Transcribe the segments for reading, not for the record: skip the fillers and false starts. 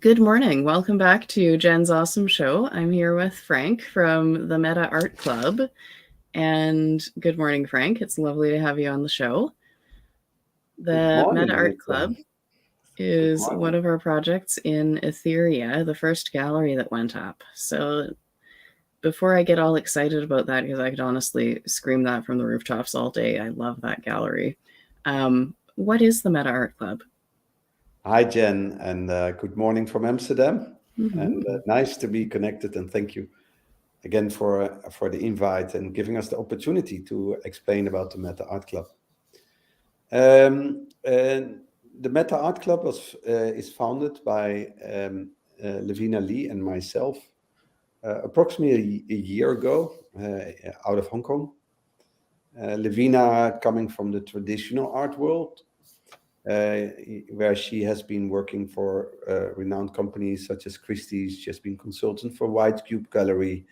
Good morning. Welcome back to Jen's Awesome Show. I'm here with Frank from the Meta Art Club. And good morning, Frank. It's lovely to have you on the show. The Meta Art Club is one of our projects in Etheria, the first gallery that went up. So before I get all excited about that, because I could honestly scream that from the rooftops all day, I love that gallery. What is the Meta Art Club? Hi, Jen, and good morning from Amsterdam. And nice to be connected, and thank you again for the invite and giving us the opportunity to explain about the Meta Art Club. And the Meta Art Club is founded by Lavina Lee and myself approximately a year ago out of Hong Kong. Lavina coming from the traditional art world, where she has been working for renowned companies such as Christie's. She has been consultant for White Cube Gallery.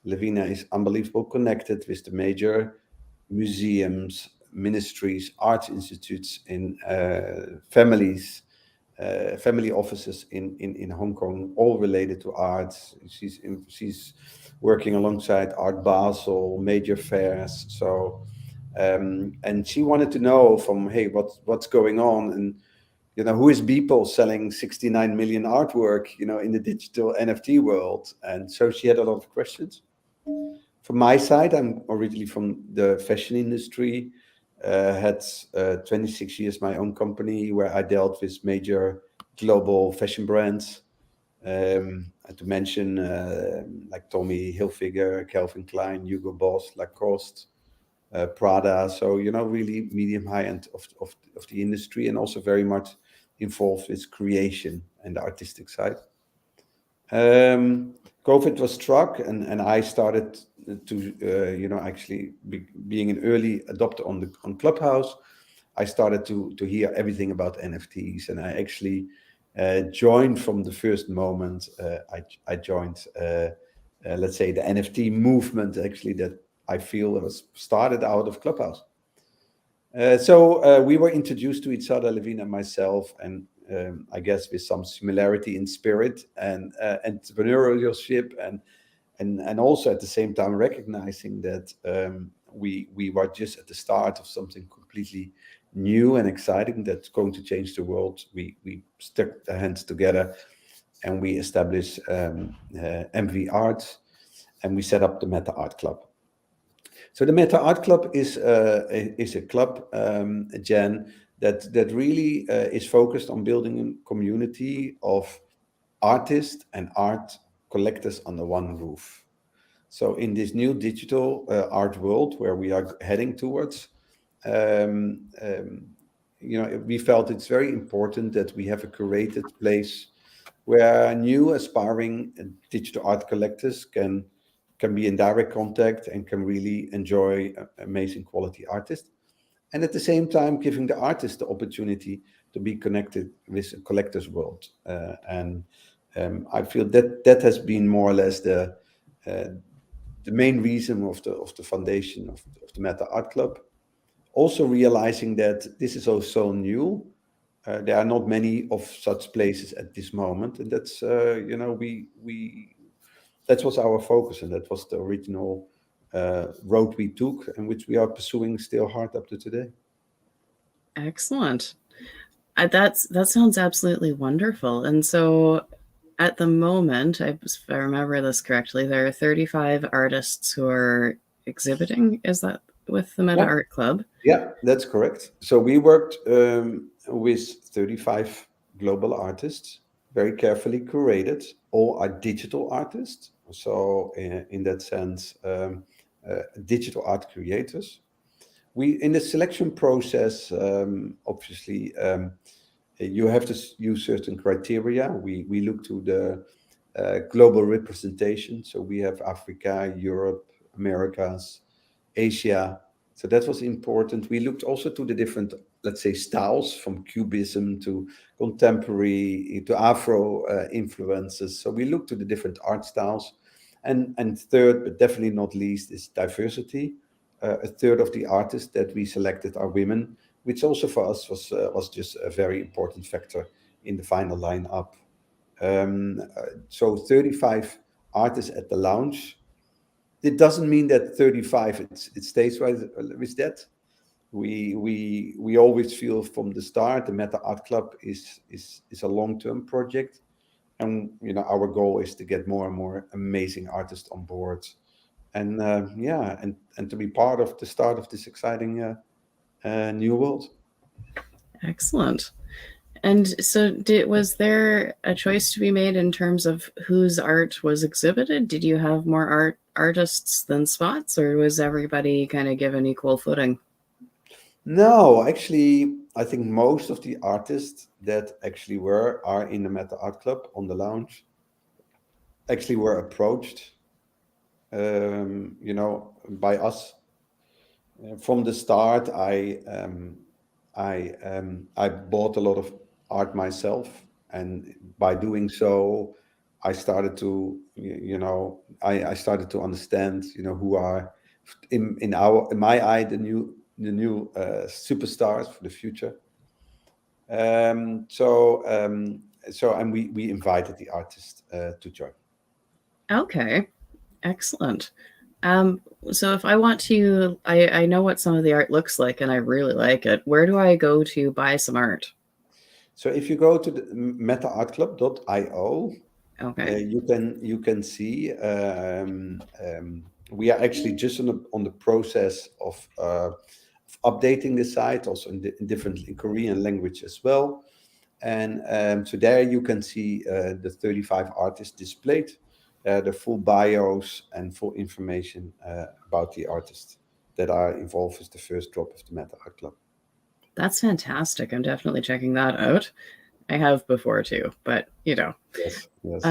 Lavina is unbelievable connected with the major museums, ministries, art institutes, in family offices in Hong Kong, all related to arts. She's working alongside Art Basel, major fairs. So. And she wanted to know from, hey, what's going on, and who is Beeple selling 69 million artwork, in the digital NFT world. And so she had a lot of questions. From my side, I'm originally from the fashion industry. Had 26 years my own company where I dealt with major global fashion brands. To mention like Tommy Hilfiger, Calvin Klein, Hugo Boss, Lacoste. Prada, so really medium high end of the industry, and also very much involved with creation and the artistic side. COVID was struck, and I started to actually being an early adopter on Clubhouse. I started to hear everything about NFTs, and I actually joined from the first moment. I joined let's say the NFT movement, actually, that I feel it was started out of Clubhouse. So we were introduced to each other, Lavina and myself, and I guess with some similarity in spirit and entrepreneurship, and also at the same time recognizing that we were just at the start of something completely new and exciting that's going to change the world. We stuck our hands together and we established MV Arts, and we set up the Meta Art Club. So the Meta Art Club is a club, Jen, that really is focused on building a community of artists and art collectors under one roof. So in this new digital art world where we are heading towards, we felt it's very important that we have a curated place where new aspiring digital art collectors can be in direct contact and can really enjoy amazing quality artists. And at the same time, giving the artist the opportunity to be connected with a collector's world. And I feel that has been more or less the main reason of the foundation of the Meta Art Club. Also realizing that this is also new. There are not many of such places at this moment. And that's, that was our focus, and that was the original road we took, and which we are pursuing still hard up to today. Excellent. That sounds absolutely wonderful. And so at the moment, if I remember this correctly, there are 35 artists who are exhibiting. Is that with the Meta Art Club? Yeah, that's correct. So we worked with 35 global artists, very carefully curated. All are digital artists. So in that sense, digital art creators. We, in the selection process, obviously, you have to use certain criteria. We look to the global representation. So we have Africa, Europe, Americas, Asia. So that was important. We looked also to the different, let's say, styles, from Cubism to contemporary to Afro influences. So we looked to the different art styles. And third, but definitely not least, is diversity. A third of the artists that we selected are women, which also for us was just a very important factor in the final lineup. So 35 artists at the launch. It doesn't mean that 35 it stays with that. We always feel from the start the Meta Art Club is a long-term project, and our goal is to get more and more amazing artists on board, and yeah, and to be part of the start of this exciting new world. Excellent. And so, was there a choice to be made in terms of whose art was exhibited? Did you have more artists than spots, or was everybody kind of given equal footing? No, actually, I think most of the artists that actually are in the Meta Art Club on the lounge actually were approached, by us. From the start. I bought a lot of art myself, and by doing so, I started to I started to understand who are in my eye the new superstars for the future. And we invited the artist to join. Okay, excellent. Um, so if I want to, I know what some of the art looks like, and I really like it. Where do I go to buy some art? So if you go to the metaartclub.io, Okay. you can see we are actually just on the process of updating the site, also in Korean language as well. And so there you can see the 35 artists displayed, the full bios and full information about the artists that are involved with the first drop of the Meta Art Club. That's fantastic. I'm definitely checking that out. I have before too, but Yes, yes.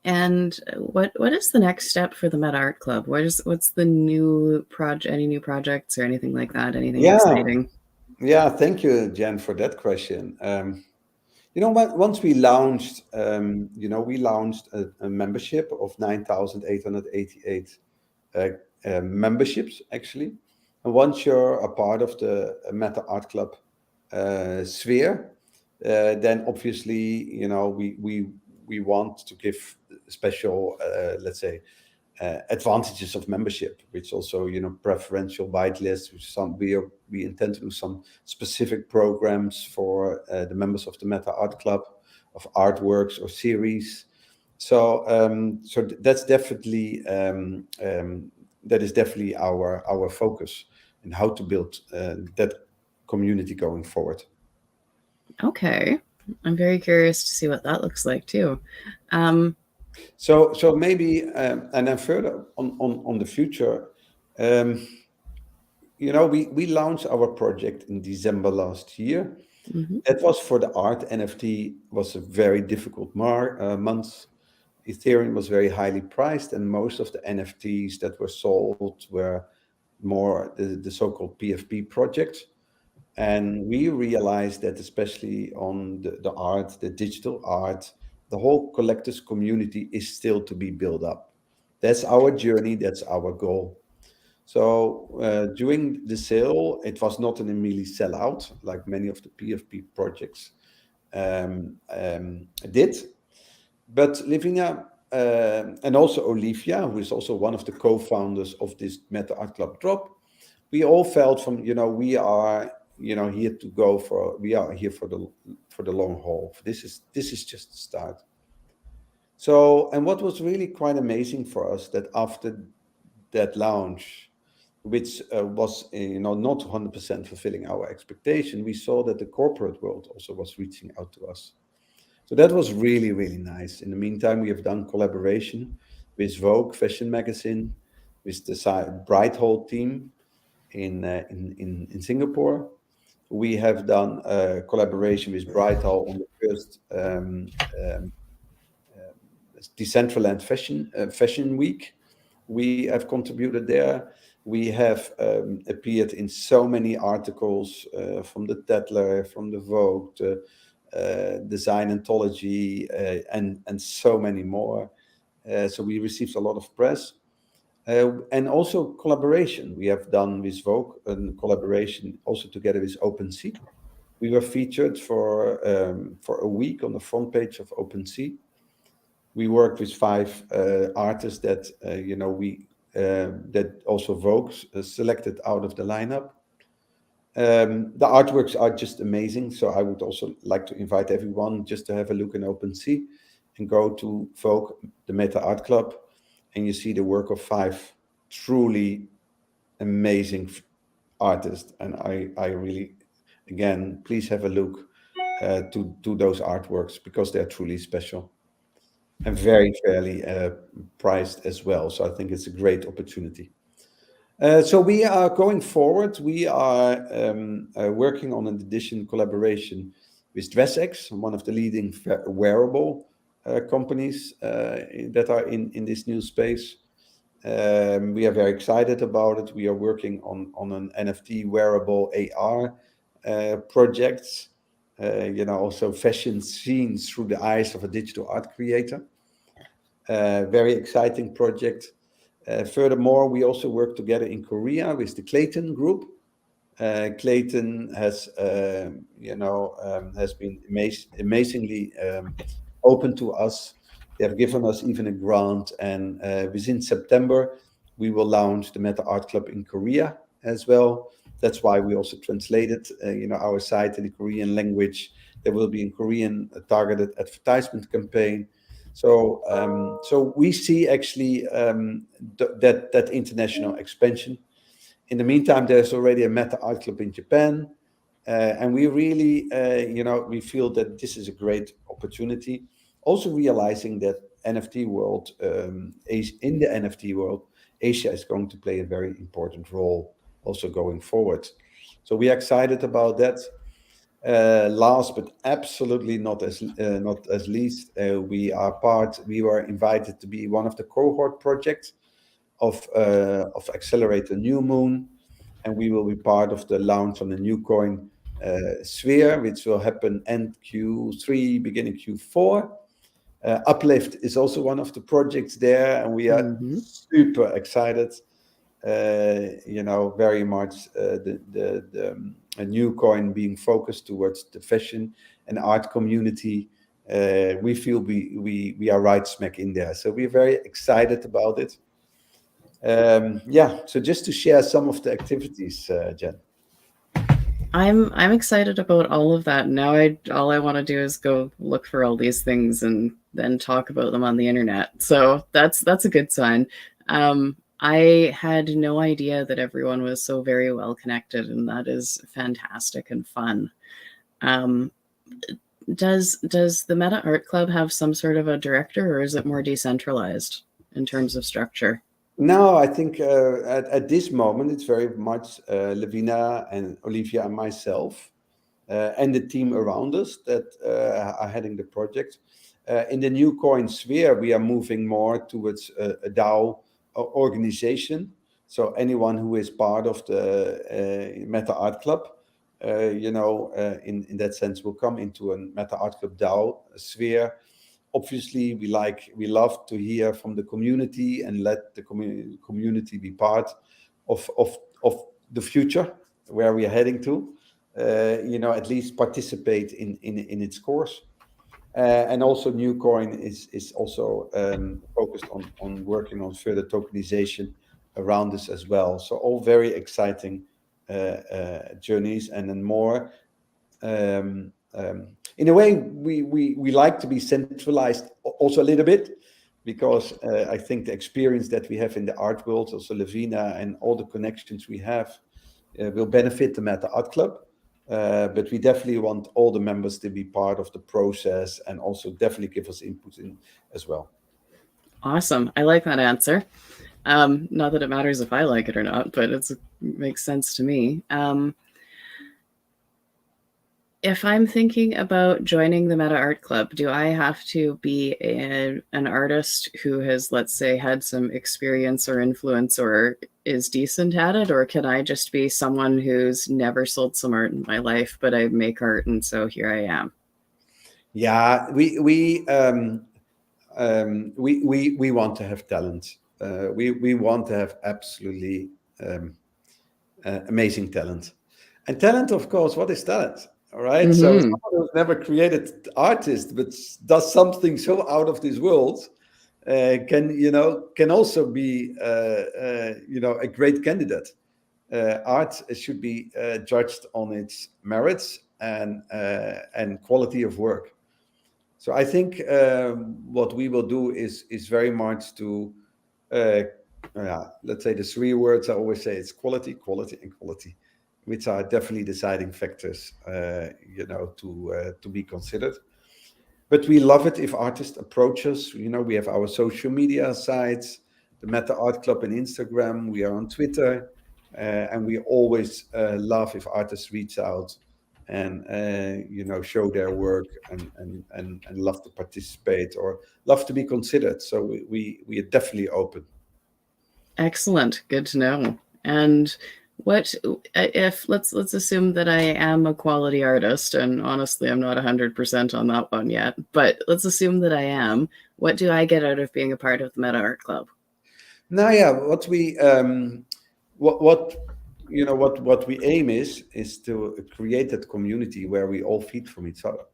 And what is the next step for the Meta Art Club? What's the new project? Any new projects or anything like that? Anything exciting? Yeah. Thank you, Jen, for that question. Once we launched, we launched a membership of 9,888 memberships, actually. And once you're a part of the Meta Art Club sphere, then obviously, we want to give special, let's say, advantages of membership, which also, preferential whitelists. We intend to do some specific programs for the members of the Meta Art Club, of artworks or series. So that's definitely that is definitely our focus in how to build that community going forward. Okay, I'm very curious to see what that looks like too. Um, So maybe and then further on the future. We launched our project in December last year. mhm. That was for the art. NFT was a very difficult month. Ethereum was very highly priced, and most of the NFTs that were sold were more the so-called PFP projects. And we realized that especially on the art, the digital art, the whole collectors community is still to be built up. That's our journey, that's our goal. So during the sale, it was not an immediate sellout like many of the PFP projects did. But Livina and also Olivia, who is also one of the co-founders of this Meta Art Club drop, we all felt from we are here to go for we are here for the long haul. This is just the start. So, and what was really quite amazing for us that after that launch, which was not 100% fulfilling our expectation, we saw that the corporate world also was reaching out to us. So that was really, really nice. In the meantime, we have done collaboration with Vogue Fashion Magazine, with the Bright Hole team in Singapore. We have done a collaboration with Bright Hole on the first Decentralized Fashion Week. We have contributed there. We have appeared in so many articles from the Tatler, from the Vogue, Design Anthology, and so many more. So we received a lot of press. And also collaboration. We have done with Vogue a collaboration also together with OpenSea, We were featured for a week on the front page of OpenSea. We worked with 5 artists that that also Vogue selected out of the lineup. The artworks are just amazing. So I would also like to invite everyone just to have a look in OpenSea and go to Vogue, the Meta Art Club, and you see the work of 5 truly amazing artists. And I really, again, please have a look to those artworks because they're truly special and very fairly priced as well. So I think it's a great opportunity. So we are going forward. We are working on an edition collaboration with DressX, one of the leading wearable companies that are in this new space. We are very excited about it. We are working on an NFT wearable AR project. Also fashion seen through the eyes of a digital art creator. Very exciting project. Furthermore, we also work together in Korea with the Clayton Group. Clayton has been amazingly open to us. They have given us even a grant, and within September, we will launch the Meta Art Club in Korea as well. That's why we also translated, our site in the Korean language. There will be a Korean targeted advertisement campaign. So we see actually that international expansion. In the meantime, there's already a Meta Art Club in Japan, and we really, we feel that this is a great opportunity. Also realizing that NFT world, in the NFT world, Asia is going to play a very important role also going forward. So we are excited about that. Last but absolutely not as least, we were invited to be one of the cohort projects of Accelerator New Moon, and we will be part of the launch on the new coin Sphere, which will happen end Q3, beginning Q4. Uplift is also one of the projects there, and we are super excited. Very much a new coin being focused towards the fashion and art community. We feel we are right smack in there, so we're very excited about it. So just to share some of the activities, Jen. I'm excited about all of that. Now all I want to do is go look for all these things and then talk about them on the internet. So that's a good sign. I had no idea that everyone was so very well connected, and that is fantastic and fun. Does the Meta Art Club have some sort of a director, or is it more decentralized in terms of structure? No, I think at this moment it's very much Lavina and Olivia and myself and the team around us that are heading the project. In the new coin sphere, we are moving more towards a DAO organization. So anyone who is part of the Meta Art Club, in that sense, will come into a Meta Art Club DAO sphere. Obviously, we love to hear from the community and let the community be part of the future where we are heading to. At least participate in its course. And also Newcoin is also focused on working on further tokenization around this as well. So all very exciting journeys, and then more. In a way, we like to be centralized also a little bit, because I think the experience that we have in the art world, also Lavina and all the connections we have, will benefit the Meta Art Club. But we definitely want all the members to be part of the process and also definitely give us input in as well. Awesome. I like that answer. Not that it matters if I like it or not, but it makes sense to me. If I'm thinking about joining the Meta Art Club, do I have to be an artist who has, let's say, had some experience or influence or is decent at it? Or can I just be someone who's never sold some art in my life, but I make art, and so here I am? Yeah, we want to have talent. We want to have absolutely amazing talent. And talent, of course, what is talent? All right. So Mm-hmm. someone who's never created artist, but does something so out of this world, can also be a great candidate. Art should be judged on its merits and quality of work. So I think what we will do is very much to uh, let's say the three words I always say: it's quality, quality, and quality, which are definitely deciding factors, to be considered. But we love it if artists approach us. We have our social media sites, the Meta Art Club on Instagram. We are on Twitter, and we always love if artists reach out and show their work and love to participate or love to be considered. So we are definitely open. Excellent. Good to know. And what if let's assume that I am a quality artist, and honestly, I'm not 100% on that one yet, but let's assume that I am. What do I get out of being a part of the Meta Art Club? Now, yeah, what we aim is to create that community where we all feed from each other,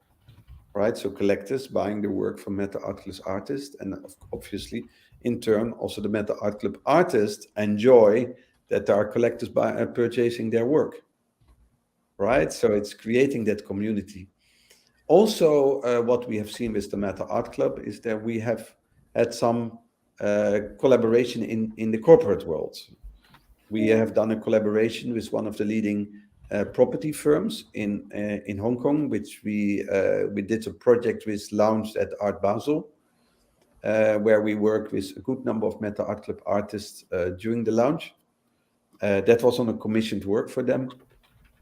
right? So collectors buying the work from Meta Art Club artists, and obviously, in turn, also the Meta Art Club artists enjoy that there are collectors purchasing their work, right? So it's creating that community. Also, what we have seen with the Meta Art Club is that we have had some collaboration in the corporate world. We have done a collaboration with one of the leading property firms in Hong Kong, which we did a project with launched at Art Basel, where we worked with a good number of Meta Art Club artists during the launch. That was on a commissioned work for them.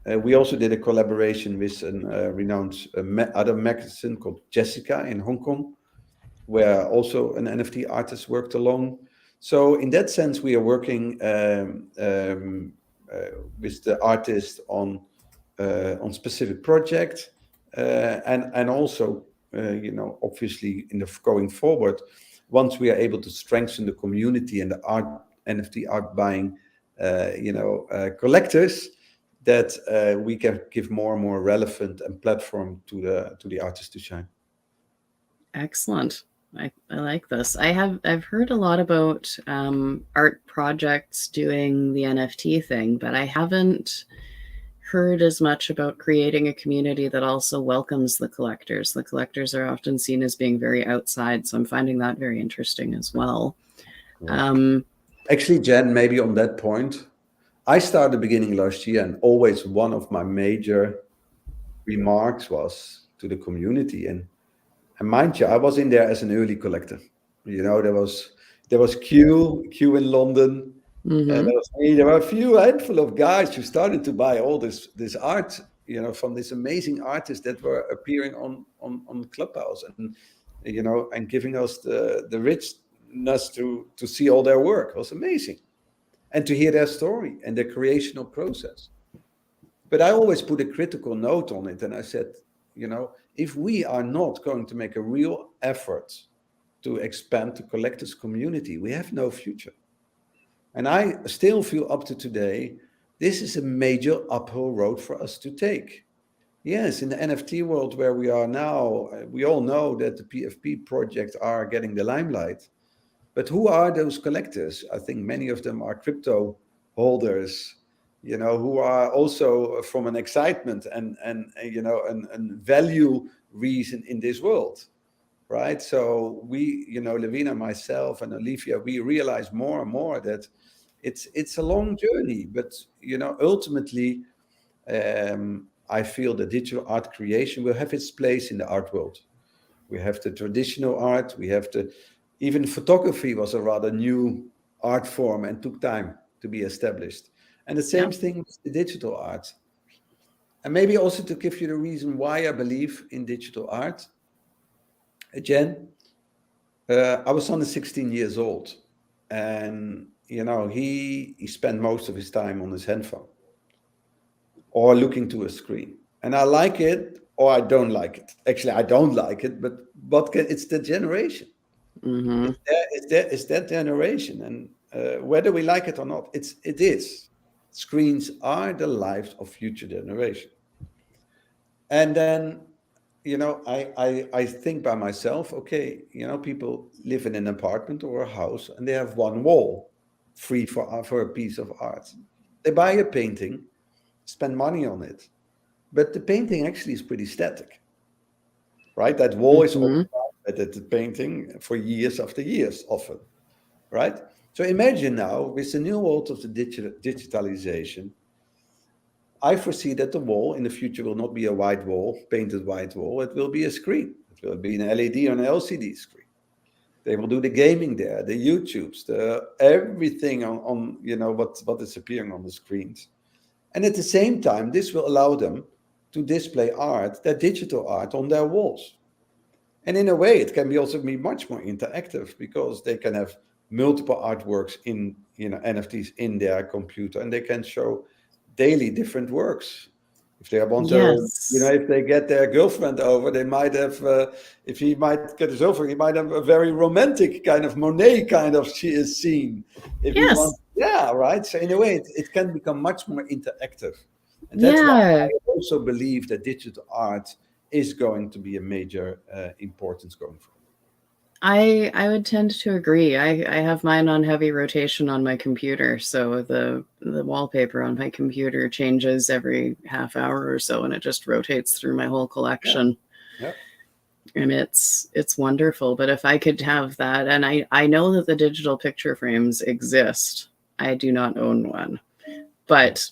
We also did a collaboration with a renowned other magazine called Jessica in Hong Kong, where also an NFT artist worked along. So in that sense, we are working with the artist on specific projects, and also obviously going forward, once we are able to strengthen the community and the art NFT art buying collectors, that we can give more and more relevant and platform to the artists to shine. Excellent. I like this. I've heard a lot about art projects doing the NFT thing, but I haven't heard as much about creating a community that also welcomes the collectors. The collectors are often seen as being very outside, so I'm finding that very interesting as well. Yeah. Actually, Jen, maybe on that point, I started beginning last year, and always one of my major remarks was to the community. And mind you, I was in there as an early collector. There was Q in London. Mm-hmm. There was me. There were a handful of guys who started to buy all this art, from this amazing artists that were appearing on Clubhouse, and giving us the richness to see all their work. It was amazing, and to hear their story and their creational process. But I always put a critical note on it, and I said, if we are not going to make a real effort to expand the collectors community, we have no future. And I still feel up to today, this is a major uphill road for us to take. Yes, in the NFT world where we are now, we all know that the PFP projects are getting the limelight. But who are those collectors? I think many of them are crypto holders, who are also from an excitement and value reason in this world, right? So we, Levina, myself, and Olivia, we realize more and more that it's a long journey, but ultimately, I feel that digital art creation will have its place in the art world. We have the traditional art, even photography was a rather new art form and took time to be established. And the same thing with the digital art. And maybe also to give you the reason why I believe in digital art. Jen, our son is 16 years old, and he spent most of his time on his handphone or looking to a screen. And I like it or I don't like it. Actually, I don't like it, but it's the generation. Mm-hmm. It's that generation, and whether we like it or not, it is. Screens are the lives of future generation. And then, I think by myself, okay, people live in an apartment or a house and they have one wall free for a piece of art. They buy a painting, spend money on it, but the painting actually is pretty static, right? That wall is Hmm. occupied at the painting for years after years, often, right? So imagine now with the new world of the digitalization, I foresee that the wall in the future will not be a white wall, painted white wall. It will be a screen. It will be an LED or an LCD screen. They will do the gaming there, the YouTubes, the everything on what is appearing on the screens. And at the same time, this will allow them to display art, their digital art, on their walls. And in a way, it can be also be much more interactive because they can have multiple artworks in NFTs in their computer, and they can show daily different works. If they want to, Yes. if they get their girlfriend over, they might have. If he might get us over, he might have a very romantic kind of Monet kind of scene. If he Yes. wants, yeah, right. So in a way, it can become much more interactive, and that's why Yeah. I also believe that digital art is going to be a major importance going forward. I would tend to agree. I have mine on heavy rotation on my computer, so the wallpaper on my computer changes every half hour or so, and it just rotates through my whole Yeah, collection. yeah, And it's wonderful. But if I could have that, and I know that the digital picture frames exist. I do not own one, yeah. but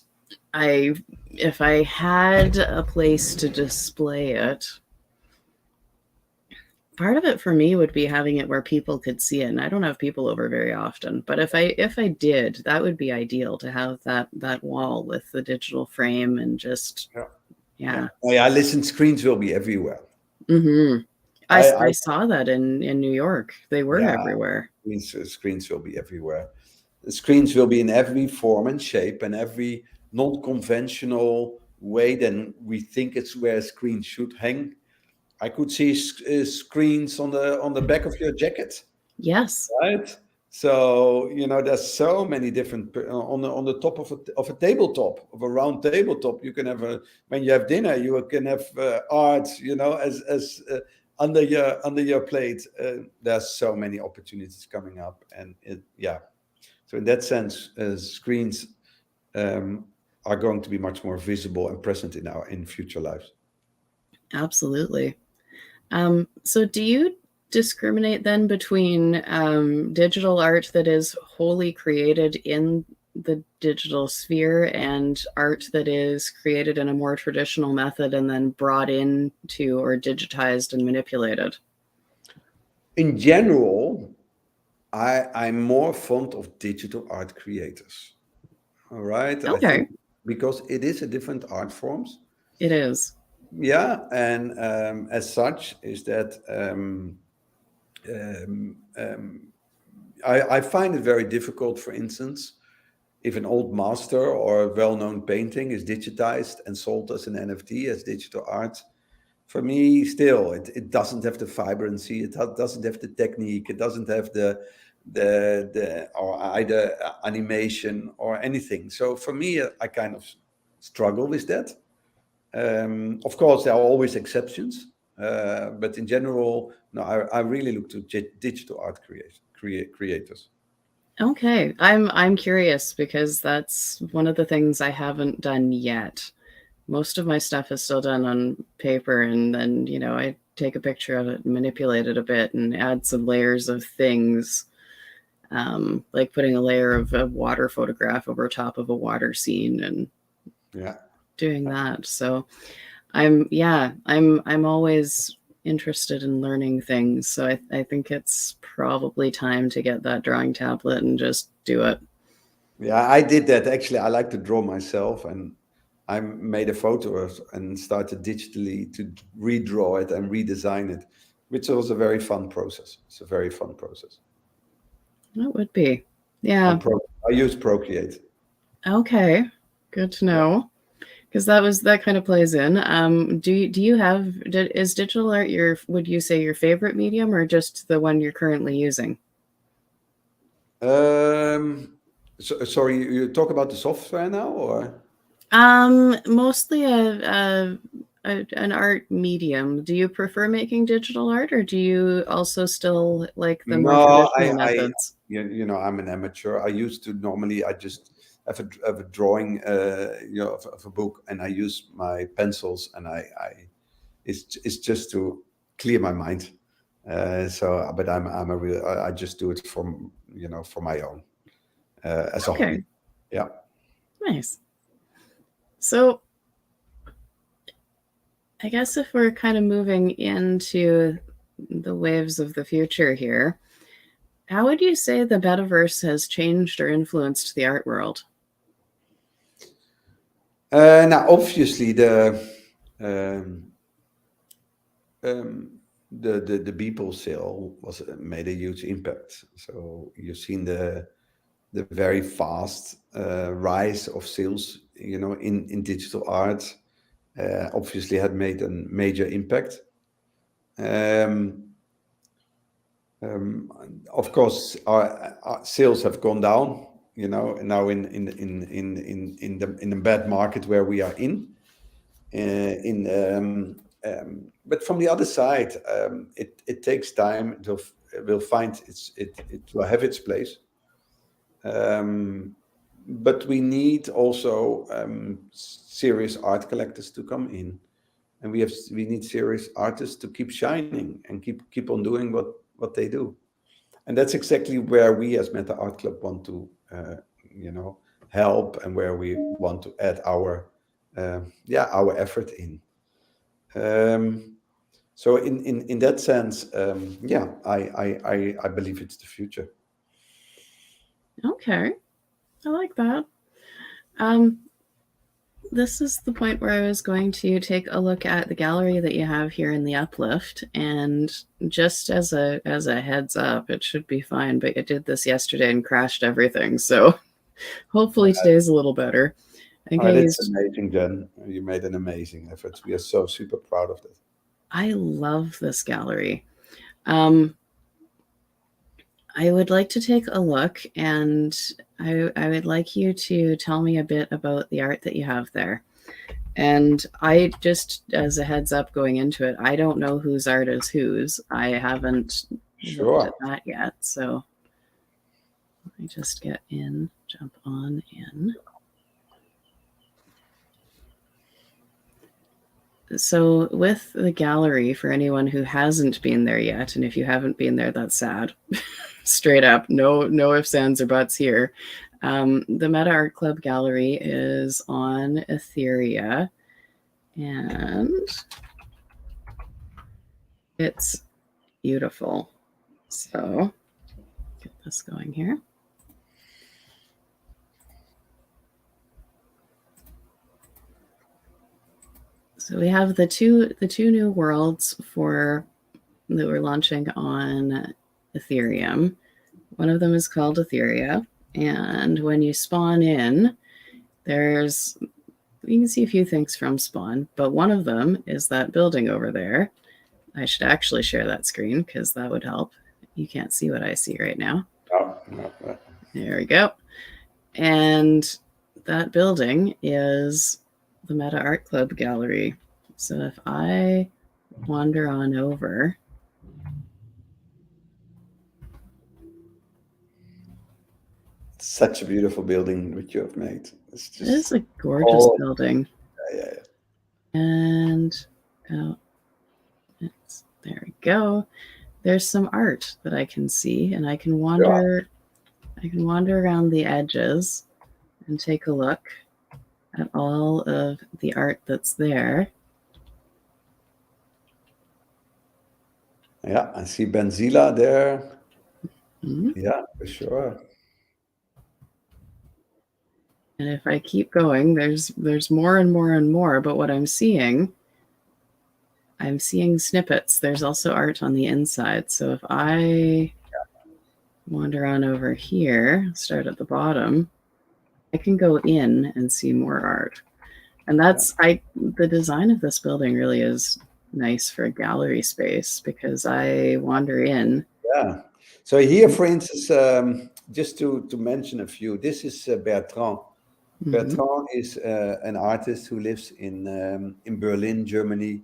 I if I had a place to display it, part of it for me would be having it where people could see it. And I don't have people over very often, but if I did, that would be ideal to have that wall with the digital frame and just Yeah. Yeah. yeah. Oh, yeah. Listen, screens will be everywhere. Hmm. I I saw that in New York. They were yeah, everywhere. screens will be everywhere. The screens will be in every form and shape and every non-conventional way than we think it's where a screen should hang. I could see screens on the back of your jacket, Yes. right? So there's so many different on the top of a tabletop, of a round tabletop. You can have when you have dinner, you can have art, as under your plate. There's so many opportunities coming up, and yeah. So in that sense, screens um, are going to be much more visible and present in future lives. Absolutely. So do you discriminate then between digital art that is wholly created in the digital sphere and art that is created in a more traditional method and then brought into or digitized and manipulated? In general, I'm more fond of digital art creators. All right, I think Okay, because it is a different art forms. it is. Yeah, and as such, is that um, um, I find it very difficult. For instance, if an old master or a well-known painting is digitized and sold as an NFT as digital art, for me, still, it doesn't have the vibrancy. It doesn't have the technique. It doesn't have the or either animation or anything. So for me, I kind of struggle with that. Of course, there are always exceptions, but in general, no, I really look to digital art creators. Okay, I'm curious because that's one of the things I haven't done yet. Most of my stuff is still done on paper, and then I take a picture of it and manipulate it a bit and add some layers of things, like putting a layer of a water photograph over top of a water scene and Yeah. doing that. So I'm always interested in learning things, so I think it's probably time to get that drawing tablet and just do it. Yeah, I did that. Actually, I like to draw myself, and I made a photo and started digitally to redraw it and redesign it, which was a very fun process. It's a very fun process. That would be. On Yeah. I use Procreate. Okay, good to Yeah. know. Because that kind of plays in. Do you have is digital art your would you say your favorite medium or just the one you're currently using? Sorry, you talk about the software now, or? Mostly an art medium, do you prefer making digital art, or do you also still like the more No, traditional methods? you know, I'm an amateur. I used to normally, I just have a drawing, you know, of a book, and I use my pencils, and it's just to clear my mind. So, but I'm a real, I just do it from, you know, for my own, as a Okay, hobby. Yeah. nice. So I guess if we're kind of moving into the waves of the future here, how would you say the metaverse has changed or influenced the art world? Now, obviously, um, um, the Beeple sale was made a huge impact. So you've seen the very fast rise of sales, you know, in digital art. Obviously, had made a major impact. Um, um, of course, our sales have gone down. You know, now in the bad market where we are in. But from the other side, it takes time. It will find it will have its place. But we need also serious art collectors to come in, and we need serious artists to keep shining and keep on doing what they do. And that's exactly where we as Meta Art Club want to you know, help, and where we want to add our effort in. So in that sense, I believe it's the future. Okay, I like that. This is the point where I was going to take a look at the gallery that you have here in the Uplift, and just as a heads up, it should be fine, but I did this yesterday and crashed everything, so hopefully today's a little better. I think I That's used, amazing, Jen. You made an amazing effort. We are so super proud of that. I love this gallery. Um, I would like to take a look, and I would like you to tell me a bit about the art that you have there. And I just, as a heads up going into it, I don't know whose art is whose. I haven't looked Sure. at that yet. So let me just get in, jump on in. So with the gallery, for anyone who hasn't been there yet, and if you haven't been there, that's sad. Straight up, no ifs, ands, or buts here. The Meta Art Club gallery is on Etheria, and it's beautiful. So get this going here. So we have the two new worlds that we're launching on Ethereum. One of them is called Etheria, and when you spawn in, you can see a few things from spawn, but one of them is that building over there. I should actually share that screen because that would help. You can't see what I see right now. No. There we go. And that building is the Meta Art Club gallery. So if I wander on over, Such a beautiful building which you have made. It's it is just a gorgeous building. yeah. And there we go. There's some art that I can see, and I can wander around the edges and take a look at all of the art that's there. Yeah, I see Benzila there. Mm-hmm. Yeah, for sure. And if I keep going, there's more and more and more. But what I'm seeing snippets. There's also art on the inside. So if I wander on over here, start at the bottom, I can go in and see more art. And the design of this building really is nice for a gallery space because I wander in. Yeah. So here, for instance, just to mention a few, this is Bertrand. Bertrand is an artist who lives in Berlin, Germany.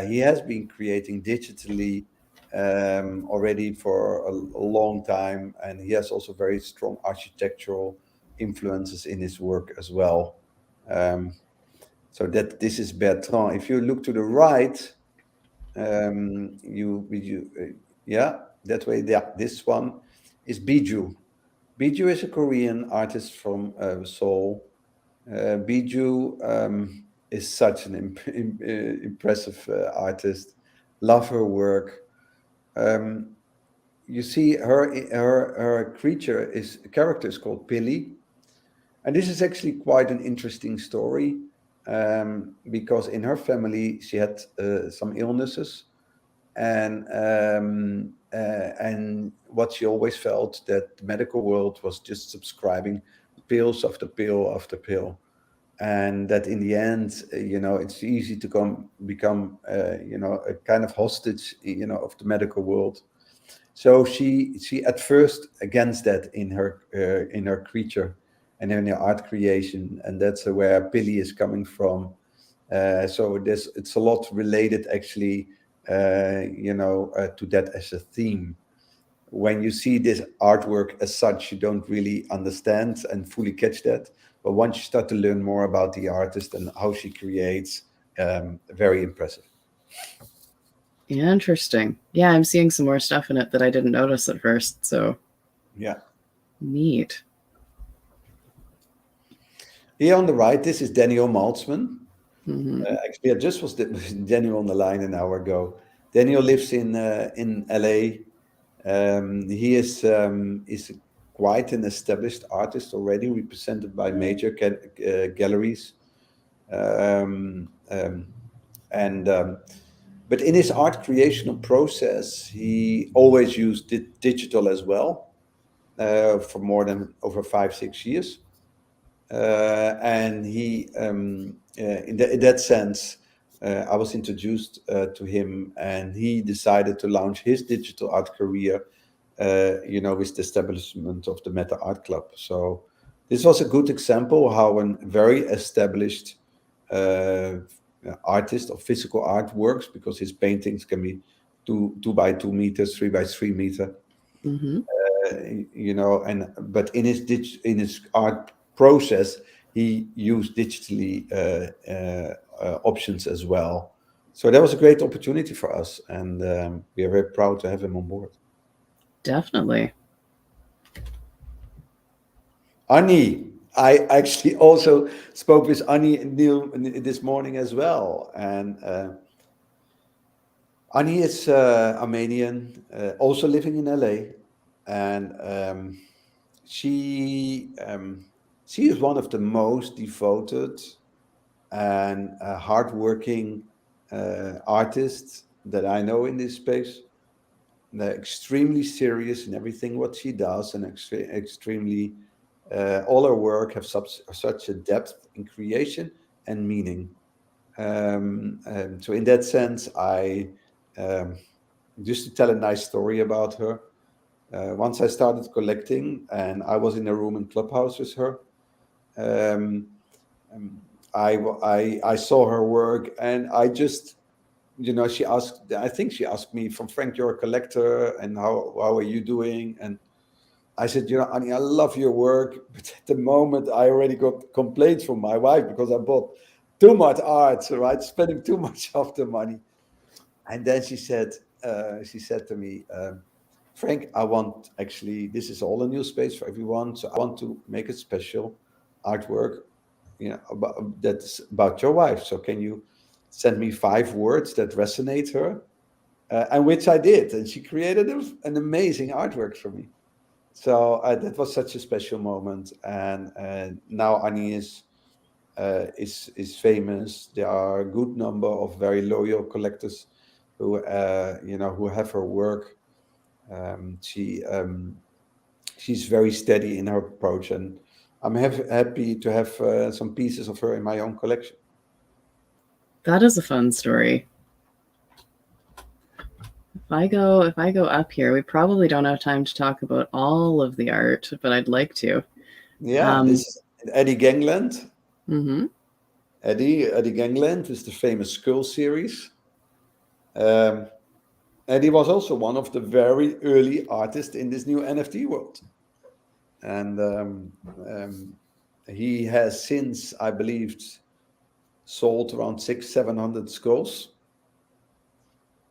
He has been creating digitally already for a long time, and he has also very strong architectural influences in his work as well. Um, so that this is Bertrand. If you look to the right, yeah, that way. Yeah, this one is Biju. Biju is a Korean artist from Seoul. Biju is such an impressive artist. Love her work. Um, you see, her creature is character is called Billy, and this is actually quite an interesting story because in her family she had some illnesses, and what she always felt that the medical world was just subscribing pills after pill after pill, and that in the end, it's easy to become a kind of hostage, of the medical world. So she at first against that in her creature and in her art creation, and that's where Billy is coming from. So it's a lot related actually, to that as a theme. When you see this artwork as such, you don't really understand and fully catch that. But once you start to learn more about the artist and how she creates, very impressive. Interesting. Yeah, I'm seeing some more stuff in it that I didn't notice at first. So Yeah. neat. Here on the right, this is Daniel Maltzman. Mm-hmm. Actually, I just was Daniel on the line an hour ago. Daniel lives in LA. He is quite an established artist already, represented by major galleries. Um, um, and But in his art creational process, he always used digital as well for more than over 5-6 years. And he, in that sense, I was introduced to him, and he decided to launch his digital art career, with the establishment of the Meta Art Club. So this was a good example how a very established uh, artist of physical art works, because his paintings can be 2 by 2 meters, 3 by 3 meter, Mm-hmm. and but in his art process, he used digitally options as well. So that was a great opportunity for us, and we are very proud to have him on board. Definitely. Annie, I actually also spoke with Annie and Neil this morning as well, and Annie is Armenian, also living in LA, and she she is one of the most devoted and hardworking artists that I know in this space. They're extremely serious in everything what she does, and extremely all her work have such a depth in creation and meaning. So in that sense, I just to tell a nice story about her. Once I started collecting, and I was in a room in Clubhouse with her. Um, um, I saw her work, and I just, she asked. I think she asked me, "From Frank, you're a collector, and how are you doing?" And I said, Annie, I love your work, but at the moment I already got complaints from my wife because I bought too much art, right? Spending too much of the money. And then she said to me, Frank, I want actually, this is all a new space for everyone, so I want to make a special artwork, that's about your wife. So can you send me 5 words that resonate her? And which I did, and she created an amazing artwork for me. So that was such a special moment, and now Annie is famous. There are a good number of very loyal collectors who have her work. She's very steady in her approach, and I'm happy to have some pieces of her in my own collection. That is a fun story. If I go up here, we probably don't have time to talk about all of the art, but I'd like to. Yeah, Eddie Gangland. Mm-hmm. Eddie Gangland is the famous Skull series. Um, Eddie was also one of the very early artists in this new NFT world. And he has since, I believe, sold around 700 skulls.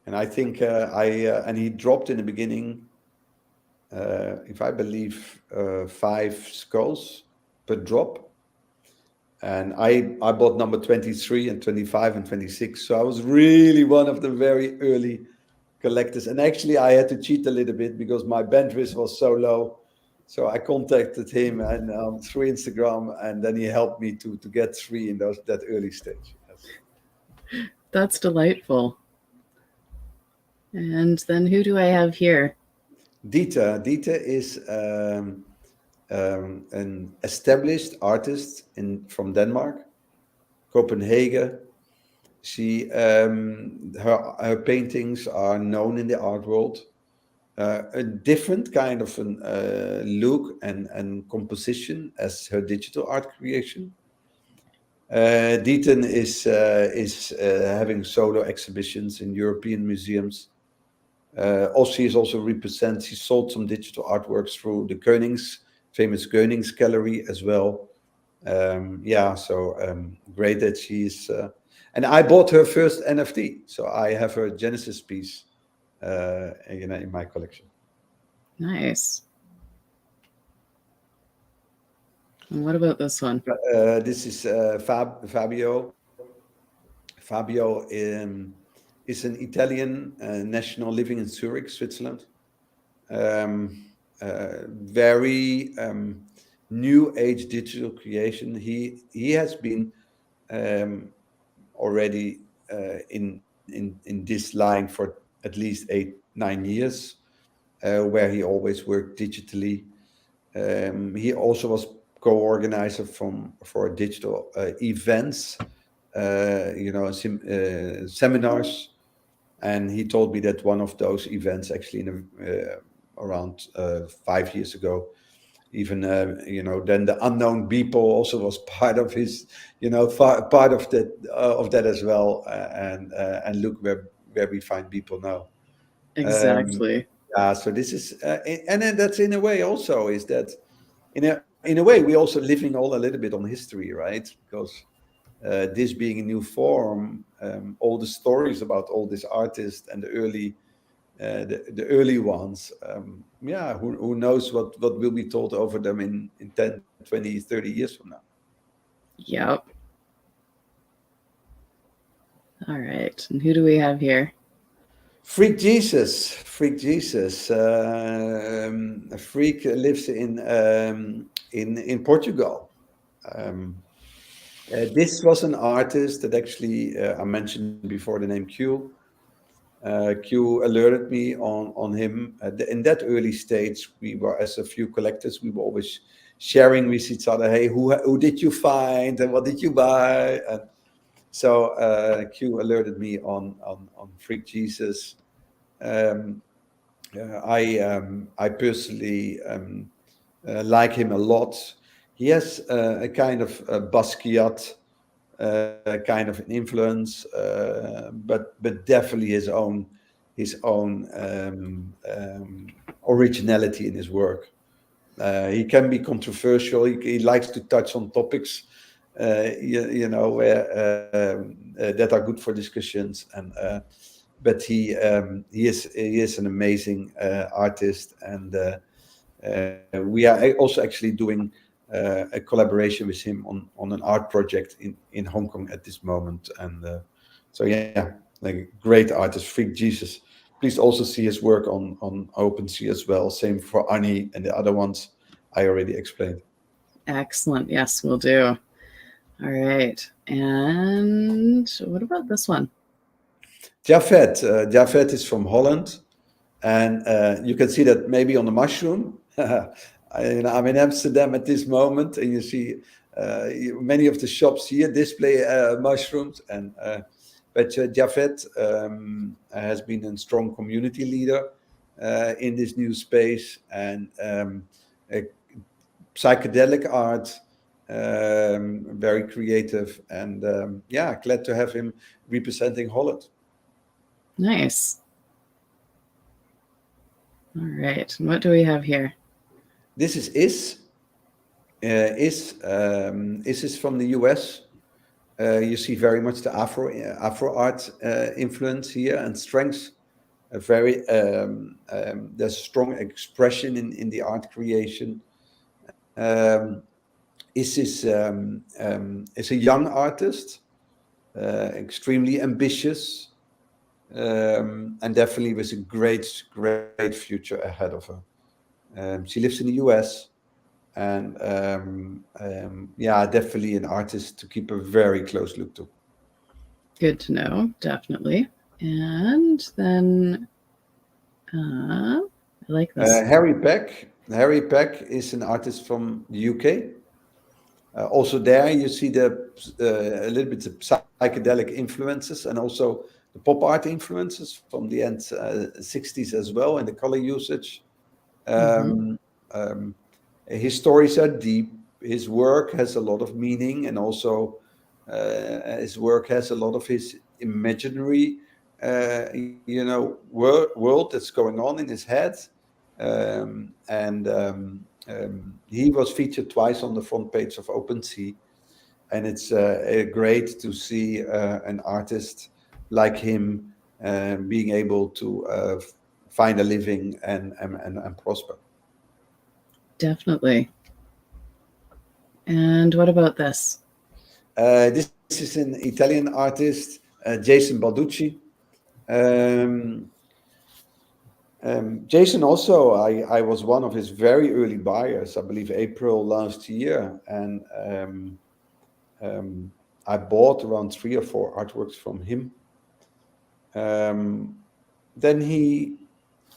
And I think and he dropped in the beginning, if I believe, 5 skulls per drop. And I bought number 23 and 25 and 26. So I was really one of the very early collectors. And actually, I had to cheat a little bit because my bandwidth was so low. So I contacted him and through Instagram, and then he helped me to get 3 in that early stage. Yes. That's delightful. And then who do I have here? Dita is an established artist from Denmark, Copenhagen. She her paintings are known in the art world. A different kind of an look and composition as her digital art creation. Deaton is having solo exhibitions in European museums. She is also represents. She sold some digital artworks through the famous Konings Gallery as well. Great that she's. And I bought her first NFT, so I have her Genesis piece, in my collection. Nice. And what about this one? This is Fabio. Fabio is an Italian national living in Zurich, Switzerland. Very new age digital creation. He has been already in this line for at least 8-9 years, where he always worked digitally. He also was co-organizer for digital events, seminars, and he told me that one of those events actually around 5 years ago, even then the unknown people also was part of his, part of that as well, and look where we find people now. Exactly. So this is, and then that's in a way also is that in a way we also living all a little bit on history, right? Because this being a new form, all the stories about all these artists and the early ones, who knows what will be told over them in 10, 20, 30 years from now. Yep. All right. And who do we have here? Freak Jesus. Freak lives in Portugal. This was an artist that actually I mentioned before the name Q. Q alerted me on him. In that early stage, we were, as a few collectors, we were always sharing with each other, hey, who did you find and what did you buy? And so Q alerted me on Freak Jesus. I personally like him a lot. He has a kind of a Basquiat kind of an influence, but definitely his own originality in his work. He can be controversial. He likes to touch on topics, that are good for discussions. But he is an amazing artist, and we are also actually doing a collaboration with him on an art project in Hong Kong at this moment. And like a great artist, Freak Jesus. Please also see his work on OpenSea as well. Same for Annie and the other ones I already explained. Excellent. Yes, we'll do. All right. And what about this one? Jafet. Jafet is from Holland. And you can see that maybe on the mushroom. I'm in Amsterdam at this moment, and you see many of the shops here display mushrooms. But Jafet has been a strong community leader in this new space, and psychedelic art very creative, and yeah, glad to have him representing Holland. Nice. All right. And what do we have here? This is Is is from the US. You see very much the Afro art influence here and strengths. A very there's strong expression in the art creation. Is a young artist, extremely ambitious, and definitely with a great future ahead of her. She lives in the US, and yeah, definitely an artist to keep a very close look to. Good to know, definitely. And then I like this. Harry Peck. Harry Peck is an artist from the UK. Also there you see a little bit of psychedelic influences and also the pop art influences from the end 60s as well, and the color usage. His stories are deep. His work has a lot of meaning, and also his work has a lot of his imaginary, world that's going on in his head. He was featured twice on the front page of OpenSea, and it's great to see an artist like him being able to find a living and prosper. Definitely. And what about this? This is an Italian artist, Jason Balducci. Jason also, I was one of his very early buyers, I believe April last year, and I bought around 3 or 4 artworks from him. Then he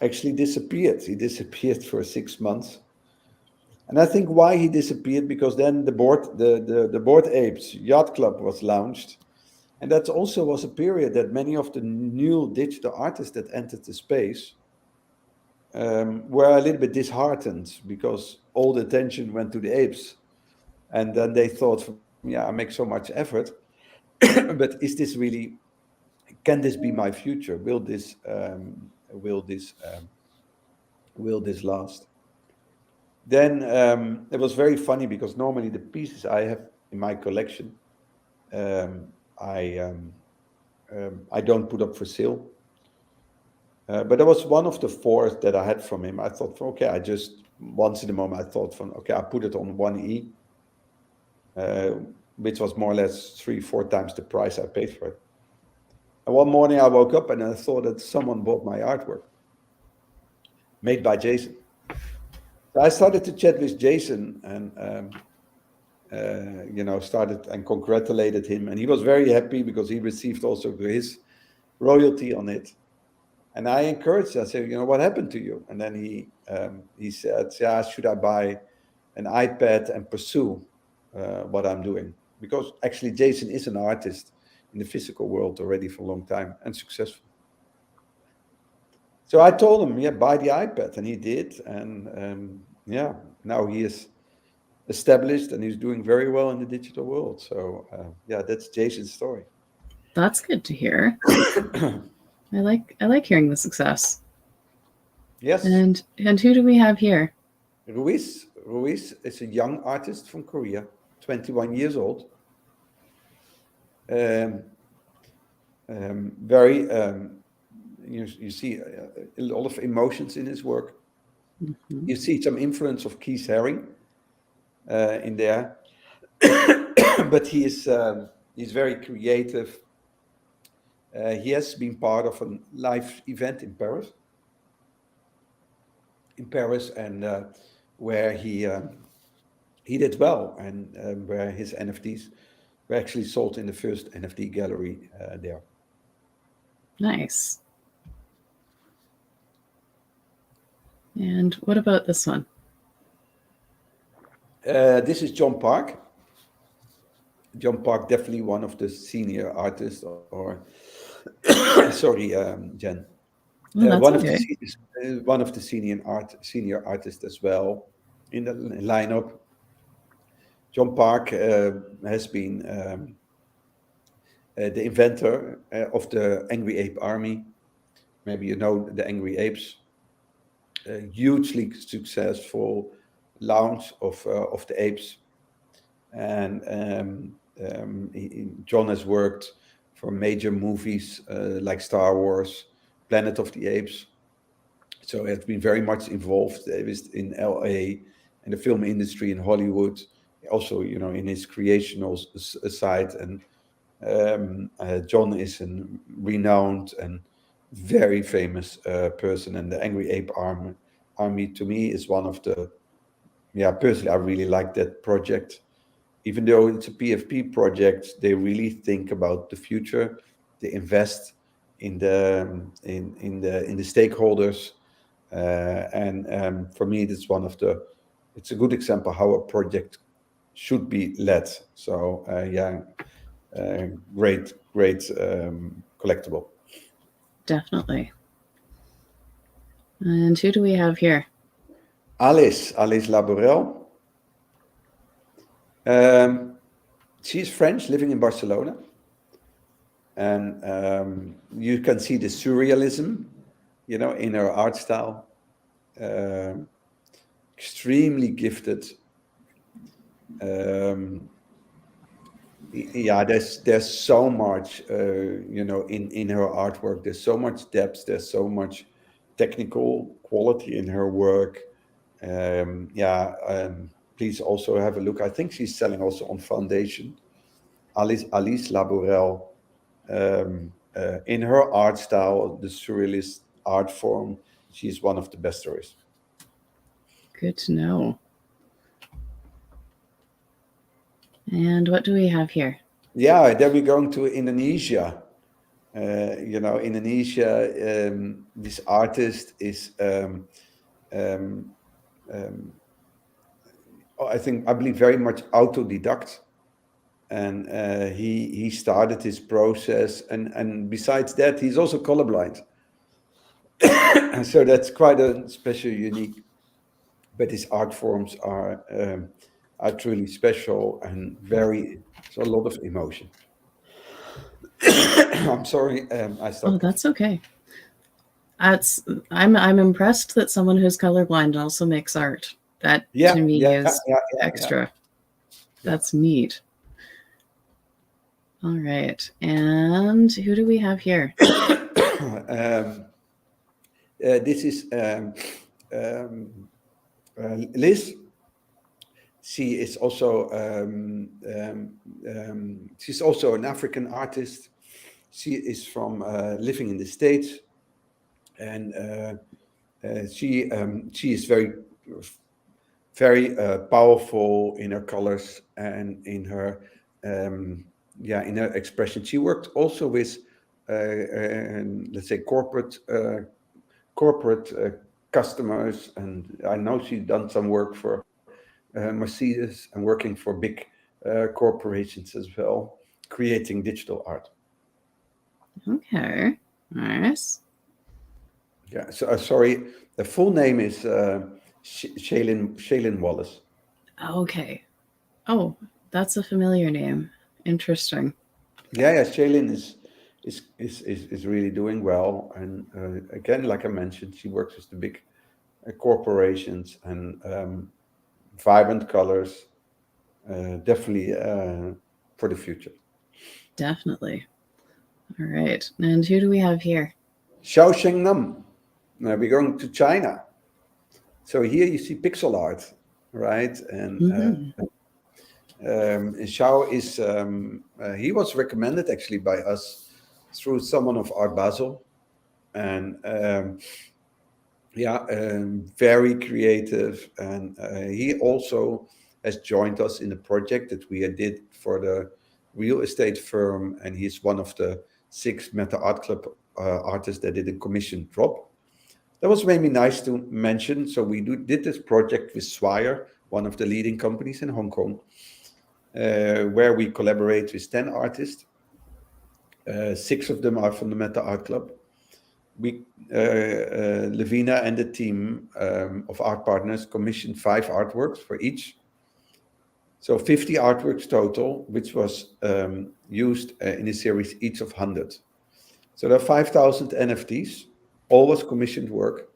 actually disappeared. He disappeared for 6 months. And I think why he disappeared, because then the Bored Apes Yacht Club was launched. And that also was a period that many of the new digital artists that entered the space were a little bit disheartened because all the attention went to the apes. And then they thought, yeah, I make so much effort, but is this really, can this be my future? Will this last? Then it was very funny because normally the pieces I have in my collection, I don't put up for sale. But that was one of the 4 that I had from him. I thought, okay, I just once in a moment I thought, okay, I put it on 1E, which was more or less 3-4 times the price I paid for it. And one morning I woke up and I thought that someone bought my artwork made by Jason. So I started to chat with Jason and started and congratulated him, and he was very happy because he received also his royalty on it. And I encouraged him. I said, what happened to you? And then he said, yeah, should I buy an iPad and pursue what I'm doing? Because actually Jason is an artist in the physical world already for a long time and successful. So I told him, yeah, buy the iPad, and he did. And yeah, now he is established and he's doing very well in the digital world. So yeah, that's Jason's story. That's good to hear. I like hearing the success. Yes. And who do we have here? Ruiz is a young artist from Korea, 21 years old. Very, you see a lot of emotions in his work. You see some influence of Keith Haring in there, but he's very creative. He has been part of a live event in Paris, and where he did well, and where his NFTs were actually sold in the first NFT gallery there. Nice. And what about this one? This is John Park. John Park, definitely one of the senior artists, or sorry, Jen. One of the senior artists as well in the lineup. John Park has been the inventor of the Angry Ape Army. Maybe you know the Angry Apes. A hugely successful launch of the apes, and John has worked for major movies like Star Wars, Planet of the Apes. So he has been very much involved in LA and the film industry in Hollywood. Also, in his creational side, and John is a renowned and very famous person, and the Angry Ape Army to me is one of the, personally I really like that project. Even though it's a PFP project, they really think about the future. They invest in the stakeholders, and for me, it's a good example how a project should be led. So great collectible. Definitely. And who do we have here? Alice Laborel. She's French, living in Barcelona. And you can see the surrealism, in her art style. Extremely gifted. There's so much, in her artwork. There's so much depth. There's so much technical quality in her work. Please also have a look. I think she's selling also on Foundation. Alice Laborel, in her art style, the surrealist art form, she's one of the best stories. Good to know. And what do we have here? Yeah, then we're going to Indonesia. Indonesia, this artist is, I believe, very much autodidact. And he started his process. And besides that, he's also colorblind. So that's quite a special, unique. But his art forms are truly special and so a lot of emotion. I'm sorry, I stopped. Oh, that's okay. I'm impressed that someone who's colorblind also makes art. That to me is extra. That's neat. All right, and who do we have here? This is Liz. She is also she's also an African artist. She is from living in the States, and she is very powerful in her colors and in her in her expression. She worked also with let's say corporate customers, and I know she's done some work for Mercedes and working for big corporations as well, creating digital art. Okay, nice. Yeah, so sorry, the full name is Shailene Wallace. Okay. Oh, that's a familiar name. Interesting. Yeah, Shailene is really doing well, and again, like I mentioned, she works with the big corporations and vibrant colors. Definitely for the future. Definitely. All right, and who do we have here? Xiao Shengnam. Now we're going to China. So here you see pixel art, right? And Xiao is he was recommended actually by us through someone of Art Basel, and very creative, and he also has joined us in the project that we did for the real estate firm, and he's one of the 6 Meta Art Club artists that did a commission drop. That was maybe nice to mention. So we did this project with Swire, one of the leading companies in Hong Kong, where we collaborate with 10 artists. 6 of them are from the Meta Art Club. Levina and the team of art partners commissioned 5 artworks for each. So 50 artworks total, which was used in a series each of 100. So there are 5,000 NFTs, always commissioned work.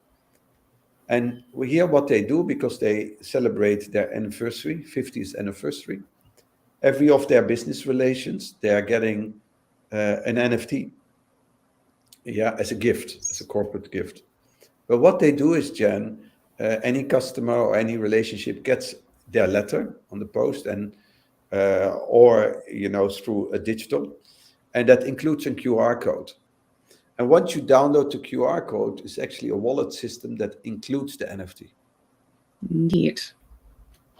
And we hear what they do because they celebrate their anniversary, 50th anniversary. Every of their business relations, they are getting an NFT, as a gift, as a corporate gift. But what they do is, Jen, any customer or any relationship gets their letter on the post and or through a digital, and that includes a QR code. And once you download the QR code, it's actually a wallet system that includes the NFT. Neat.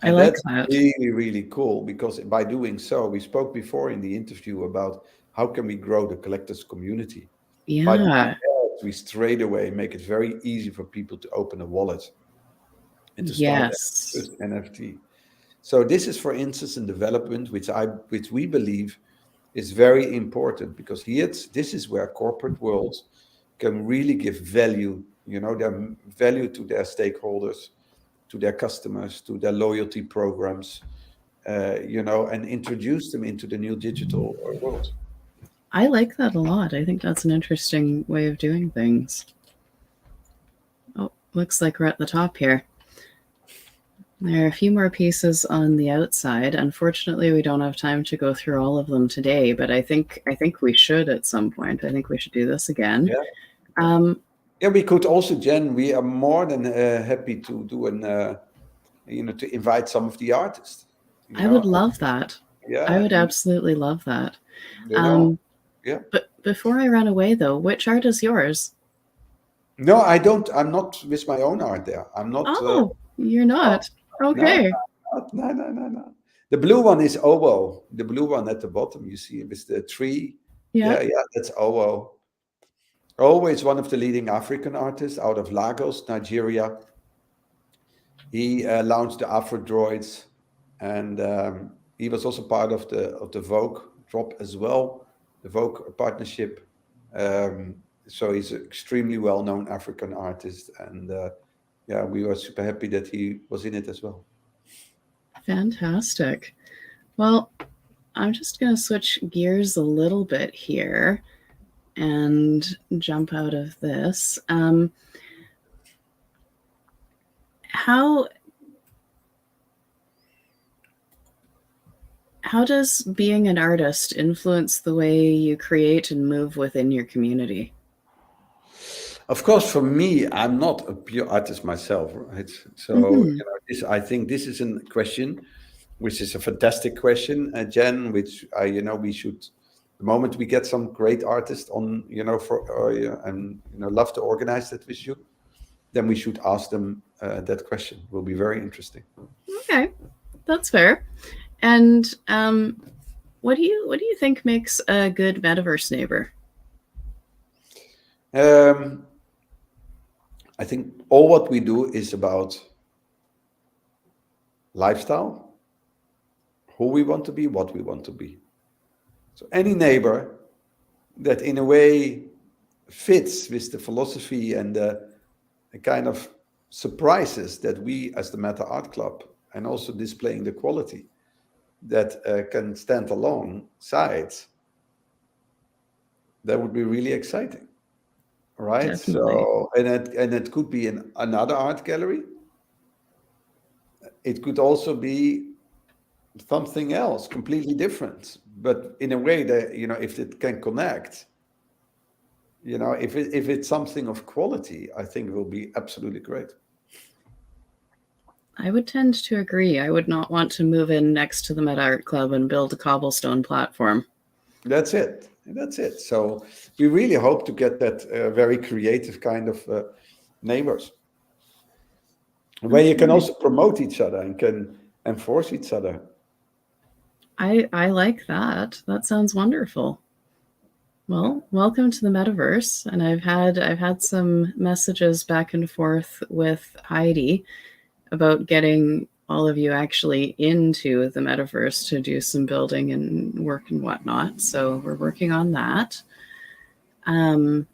I And like that's that. really, really cool, because by doing so, we spoke before in the interview about how can we grow the collectors community. By doing Yeah. that, we straight away make it very easy for people to open a wallet and to start their Yes. first NFT. So this is, for instance, a development which we believe is very important, because this is where corporate worlds can really give value, their value to their stakeholders, to their customers, to their loyalty programs, and introduce them into the new digital world. I like that a lot. I think that's an interesting way of doing things. Oh, looks like we're at the top here. There are a few more pieces on the outside. Unfortunately, we don't have time to go through all of them today, but I think we should at some point. I think we should do this again. Yeah. Yeah, we could also, Jen, we are more than happy to do to invite some of the artists. I would love that. Yeah. I would absolutely love that. Yeah. But before I run away, though, which art is yours? No, I don't. I'm not with my own art there. I'm not. Oh, you're not. Okay. No. The blue one is Owo. The blue one at the bottom, you see, with the tree. Yeah. Yeah, that's Owo. Owo is one of the leading African artists out of Lagos, Nigeria. He launched the Afro Droids, and he was also part of the Vogue drop as well, the Vogue partnership. So he's an extremely well-known African artist, and we were super happy that he was in it as well. Fantastic. Well, I'm just going to switch gears a little bit here and jump out of this. How does being an artist influence the way you create and move within your community? Of course, for me, I'm not a pure artist myself, right? So I think this is a question, which is a fantastic question, Jen. Which we should, the moment we get some great artists on, love to organize that with you, then we should ask them that question. It will be very interesting. Okay, that's fair. And what do you think makes a good metaverse neighbor? I think all what we do is about lifestyle, who we want to be, what we want to be. So any neighbor that in a way fits with the philosophy and the kind of surprises that we as the Meta Art Club, and also displaying the quality that can stand alongside, that would be really exciting. Right. Definitely. So, and it could be in another art gallery. It could also be something else, completely different, but in a way that, if it can connect, if it's something of quality, I think it will be absolutely great. I would tend to agree. I would not want to move in next to the Meta Art Club and build a cobblestone platform. That's it. So we really hope to get that very creative kind of neighbors, where you can also promote each other and can enforce each other. I like that. That sounds wonderful. Well, welcome to the metaverse. And I've had some messages back and forth with Heidi about getting all of you actually into the metaverse to do some building and work and whatnot. So we're working on that. The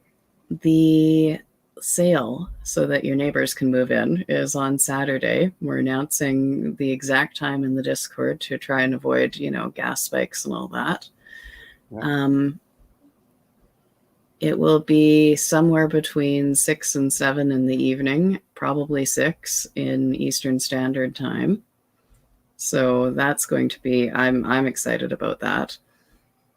sale so that your neighbors can move in is on Saturday. We're announcing the exact time in the Discord to try and avoid, gas spikes and all that. Yeah. It will be somewhere between 6 and 7 in the evening, probably 6 in Eastern Standard Time. So that's going to be, I'm excited about that.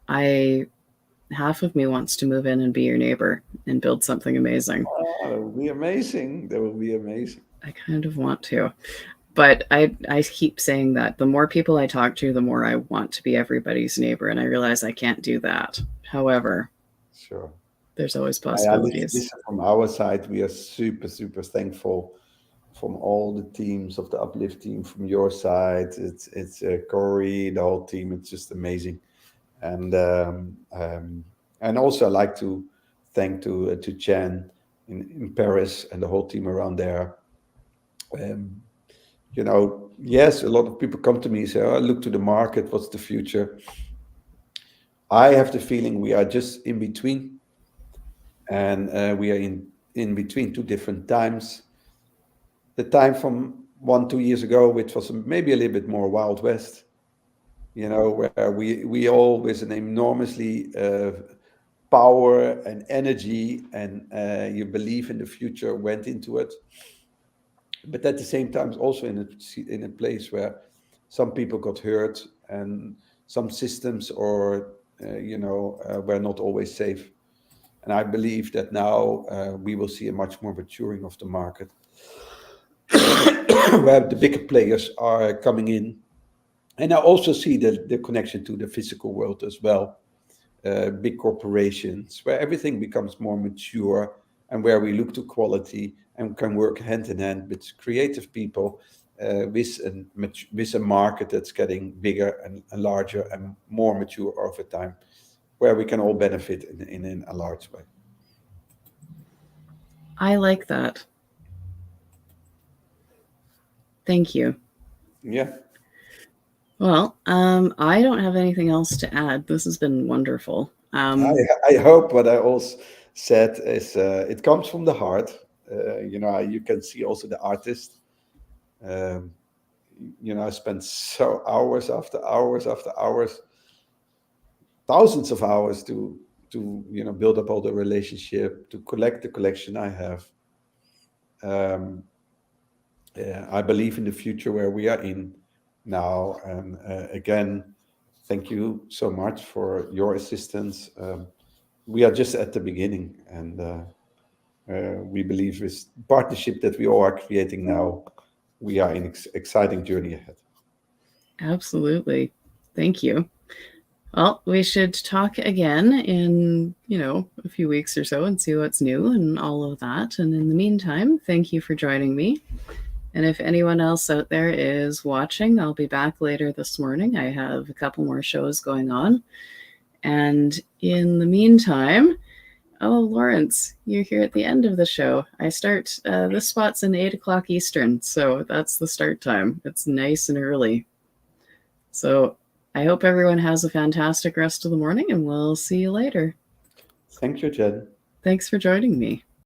Half of me wants to move in and be your neighbor and build something amazing. Oh, that will be amazing. That will be amazing. I kind of want to. But I keep saying that the more people I talk to, the more I want to be everybody's neighbor. And I realize I can't do that. However, Sure. there's always Yeah, possibilities. listen, from our side, we are super, super thankful from all the teams of the Uplift team. From your side, it's Corey, the whole team. It's just amazing, and also I like to thank to Chen in Paris and the whole team around there. Yes, a lot of people come to me and say, "Oh, look to the market. What's the future?" I have the feeling we are just in between, and we are in between two different times. The time from 1-2 years ago, which was maybe a little bit more Wild West, where we all with an enormously power and energy and you believe in the future went into it. But at the same time, also in a place where some people got hurt and some systems or were not always safe. And I believe that now we will see a much more maturing of the market, where the bigger players are coming in. And I also see the connection to the physical world as well. Big corporations, where everything becomes more mature and where we look to quality and can work hand in hand with creative people with a market that's getting bigger and larger and more mature over time, where we can all benefit in a large way. I like that. Thank you. Yeah. Well, I don't have anything else to add. This has been wonderful. I hope what I also said is it comes from the heart. You can see also the artist. Um, I spent so hours after hours after hours, thousands of hours to build up all the relationship, to collect the collection I have. Yeah, I believe in the future where we are in now, and again, thank you so much for your assistance. We are just at the beginning, and we believe with partnership that we all are creating now, we are in exciting journey ahead. Absolutely. Thank you. Well, we should talk again in, a few weeks or so and see what's new and all of that. And in the meantime, thank you for joining me. And if anyone else out there is watching, I'll be back later this morning. I have a couple more shows going on. And in the meantime, oh, Lawrence, you're here at the end of the show. I start, this spot's in 8 o'clock Eastern, so that's the start time. It's nice and early. So I hope everyone has a fantastic rest of the morning, and we'll see you later. Thank you, Jen. Thanks for joining me.